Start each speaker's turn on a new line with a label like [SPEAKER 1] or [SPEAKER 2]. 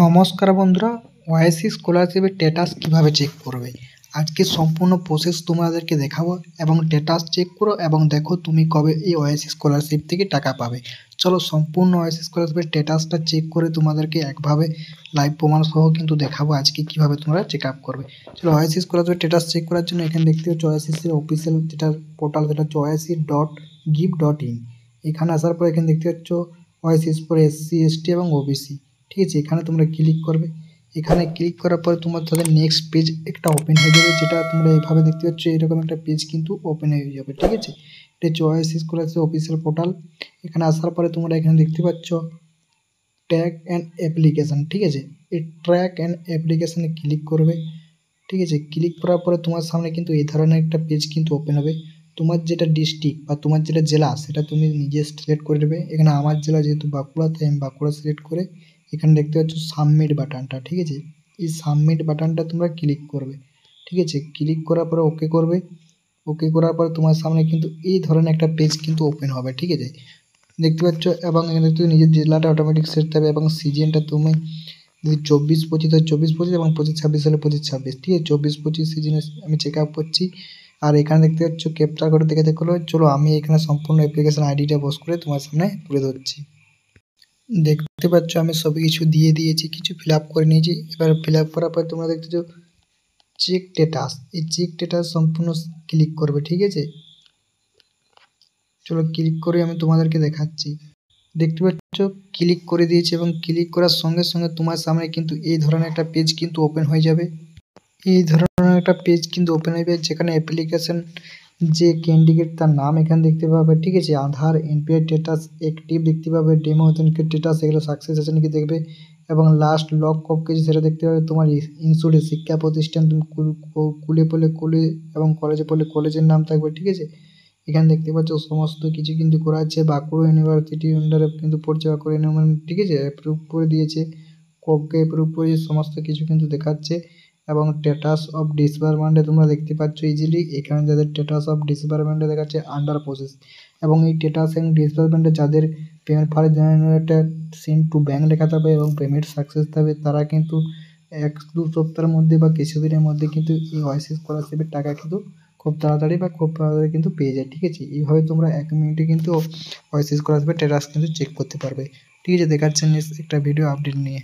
[SPEAKER 1] নমস্কার বন্ধুরা, ওয়াইসি স্কলারশিপের স্ট্যাটাস কিভাবে চেক করবে আজকে সম্পূর্ণ প্রসেস তোমাদেরকে দেখাবো এবং স্ট্যাটাস চেক করো এবং দেখো তুমি কবে এই ওয়াইসি স্কলারশিপ থেকে টাকা পাবে। চলো সম্পূর্ণ ওয়াইসি স্কলারশিপের স্ট্যাটাসটা চেক করে তোমাদেরকে একভাবে লাইভ প্রমাণ সহ কিন্তু দেখাবো আজকে কিভাবে তোমরা চেক আপ করবে। চলো ওয়াইসি স্কলারশিপের স্ট্যাটাস চেক করার জন্য এখানে দেখতে হচ্ছে ওয়াইসিসির অফিসিয়াল যেটা পোর্টাল, সেটা হচ্ছে oic.gib.in। এখানে আসার পর এখানে দেখতে পাচ্ছ ওয়াইসিস ফর SC ST এবং OBC। ঠিক আছে, এখানে তোমরা ক্লিক করবে। এখানে ক্লিক করার পরে তোমার তাদের নেক্সট পেজ একটা ওপেন হয়ে যাবে, যেটা তোমরা এইভাবে দেখতে পাচ্ছ, এরকম একটা পেজ কিন্তু ওপেন হয়ে যাবে। ঠিক আছে, এটা হচ্ছে ওয়াইসি স্কলারশিপ অফিসিয়াল পোর্টাল। এখানে আসার পরে তোমরা এখানে দেখতে পাচ্ছ ট্র্যাক অ্যান্ড অ্যাপ্লিকেশান। ঠিক আছে, এই ট্র্যাক অ্যান্ড অ্যাপ্লিকেশানে ক্লিক করবে। ঠিক আছে, ক্লিক করার পরে তোমার সামনে কিন্তু এই ধরনের একটা পেজ কিন্তু ওপেন হবে। তোমার যেটা ডিস্ট্রিক্ট বা তোমার যেটা জেলা সেটা তুমি নিজে সিলেক্ট করে নেবে। এখানে আমার জেলা যেহেতু বাঁকুড়া, তাই আমি বাঁকুড়া সিলেক্ট করে এখানে দেখতে পাচ্ছ সাবমিট বাটনটা। ঠিক আছে, এই সাবমিট বাটনটা তোমরা ক্লিক করবে। ঠিক আছে, ক্লিক করার পরে ওকে করবে। ওকে করার পরে তোমার সামনে কিন্তু এই ধরনের একটা পেজ কিন্তু ওপেন হবে। ঠিক আছে, দেখতে পাচ্ছ, এবং এখানে তুমি নিজের জেলাটা অটোমেটিক সেট হবে এবং সিজনটা তুমি যদি 24-25 হয় 24-25 এবং 25-26 হলে 25-26। ঠিক আছে, 24-25 সিজনে আমি চেক আপ করছি। আর এখানে দেখতে পাচ্ছ ক্যাপচার করে দেখে দেখো। চলো আমি এখানে সম্পূর্ণ অ্যাপ্লিকেশন আইডিটা বস করে তোমার সামনে তুলে ধরছি। দেখতে পাচ্ছ আমি সব কিছু দিয়ে দিয়েছি, কিছু ফিল আপ করে নিয়েছি। এবার ফিল আপ করার পর তোমরা দেখতেছো চেক স্ট্যাটাস, এই চেক স্ট্যাটাস সম্পূর্ণ ক্লিক করবে। ঠিক আছে, চলো ক্লিক করে আমি তোমাদেরকে দেখাচ্ছি। দেখতে পাচ্ছ ক্লিক করে দিয়েছি এবং ক্লিক করার সঙ্গে সঙ্গে তোমার সামনে কিন্তু এই ধরনের একটা পেজ কিন্তু ওপেন হয়ে যাবে। এই ধরনের একটা পেজ কিন্তু ওপেন হয়ে যাবে, যেখানে অ্যাপ্লিকেশন যে ক্যান্ডিডেট তার নাম এখানে দেখতে পাবে। ঠিক আছে, আধার, এনপিআই স্ট্যাটাস অ্যাক্টিভ দেখতে পাবে, ডেমো স্ট্যাটাস এগুলো সাকসেস আছে নাকি দেখবে, এবং লাস্ট লক কব কিছু সেটা দেখতে পাবে। তোমার ইনস্টিটিউট শিক্ষা প্রতিষ্ঠান তুমি স্কুলে পড়লে স্কুলে এবং কলেজে পড়লে কলেজের নাম থাকবে। ঠিক আছে, এখানে দেখতে পাচ্ছ সমস্ত কিছু কিন্তু করা আছে। বাঁকুড়া ইউনিভার্সিটি আন্ডারে কিন্তু পড়ছে, বাঁকুড়া ইউনিভার্সিটি। ঠিক আছে, অ্যাপ্রুভ করে দিয়েছে, কবকে অ্যাপ্রুভ করে সমস্ত কিছু কিন্তু দেখাচ্ছে। এবং স্ট্যাটাস অফ ডিসবার্সমেন্টে তোমরা দেখতে পাচ্ছ ইজিলি এখানে যাদের স্ট্যাটাস অফ ডিসবার্সমেন্টে দেখাচ্ছে আন্ডার প্রসেস। এবং এই স্ট্যাটাস এবং ডিসবার্সমেন্টে যাদের payment file generated send to bank লেখা থাকবে এবং পেমেন্ট সাকসেস থাকবে, তারা কিন্তু 1-2 সপ্তাহের মধ্যে বা কিছুদিনের মধ্যে কিন্তু এই ওয়াইসি স্কলারশিপের টাকা কিন্তু খুব তাড়াতাড়ি কিন্তু পেয়ে যায়। ঠিক আছে, এইভাবে তোমরা 1 মিনিটে কিন্তু ওয়াইসি স্কলারশিপের স্ট্যাটাস কিন্তু চেক করতে পারবে। ঠিক আছে, দেখাচ্ছেন নেক্সট একটা ভিডিও আপডেট নিয়ে।